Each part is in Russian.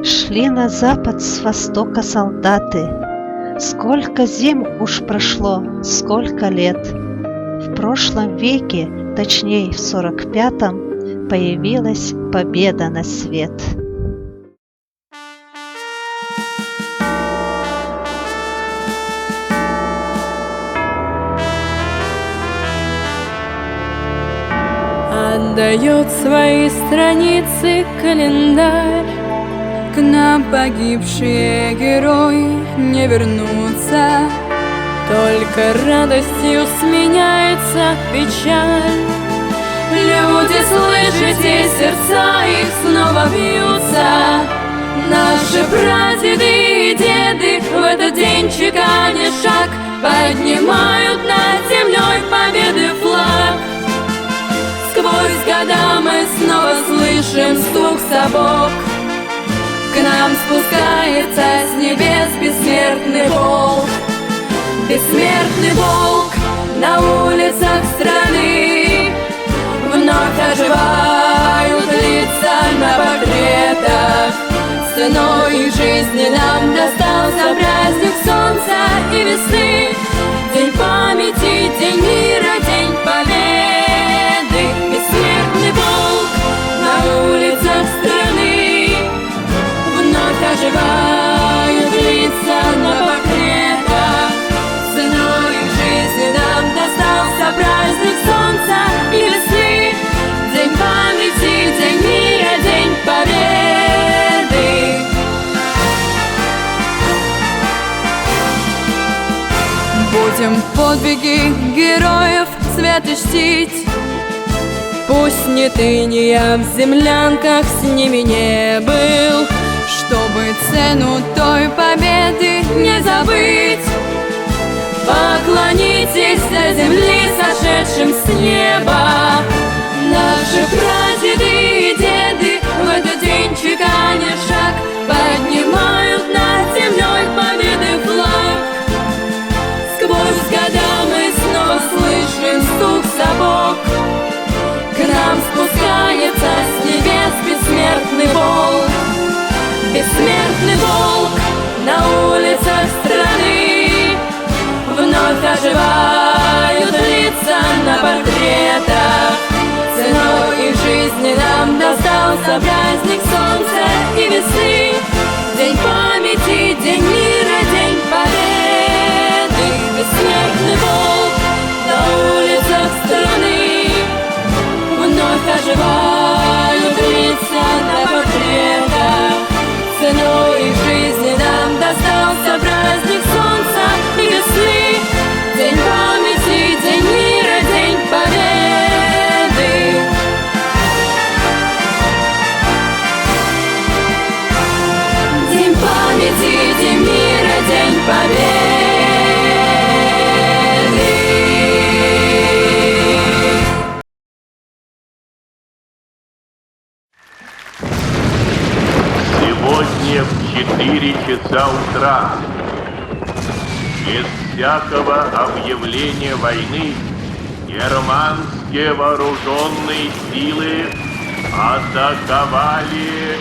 Шли на запад с востока солдаты. Сколько зим уж прошло, сколько лет. В прошлом веке, точнее в 45-м, появилась победа на свет. Отдает свои страницы календарь. К нам погибшие герои не вернутся, только радостью сменяется печаль. Люди, слышите, сердца их снова бьются. Наши прадеды и деды в этот день чеканя шаг поднимают над землей победы флаг. Сквозь года мы снова слышим стук сапог. К нам спускается с небес бессмертный волк. Бессмертный волк на улицах страны. Вновь оживают лица на портретах. Ценой жизни нам достался праздник солнца и весны. День памяти, день мира, день победы. Бессмертный волк на улицах страны. Вновь оживают лица на портретах. Ценой жизни нам достался праздник солнца и весны. День памяти, день мира, день победы. Будем подвиги героев свято чтить. Пусть не я в землянках с ними не был, чтобы цену той победы не забыть. Поклонитесь до земли сошедшим с неба. Наши прадеды и деды в этот день чеканя шаг поднимают над землей победы флаг. Сквозь года мы снова слышим стук сапог. К нам спускается с небес бессмертный волк. Бессмертный волк на улицах страны. Вновь оживают лица на портретах. Ценой их жизни нам достался праздник солнца и весны. День памяти, день мира, день победы. Бессмертный волк на улицах страны. Вновь оживают лица на портретах. Ценой их жизни нам достался праздник солнца и весны. День памяти, день мира, день победы. День памяти, день мира, день победы. Сегодня в 4 часа утра, без всякого объявления войны, германские вооруженные силы атаковали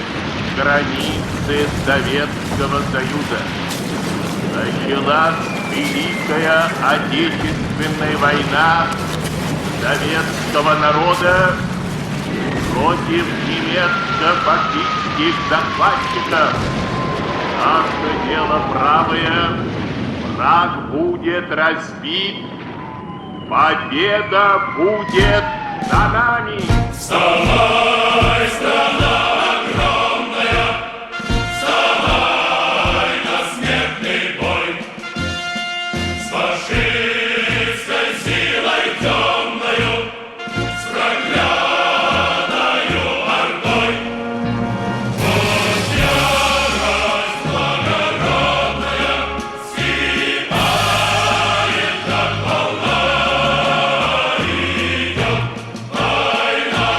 границы Советского Союза. Началась Великая Отечественная война советского народа против немецко-фашистских захватчиков. Наше дело правое, враг будет разбит, победа будет за нами. Вставай, страна огромная, вставай на смертный бой. С фашистской силой темною, с проклятою ордой. Пусть ярость благородная вскипает, как волна идет. Война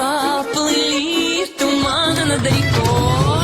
поплыли туманы над рекой.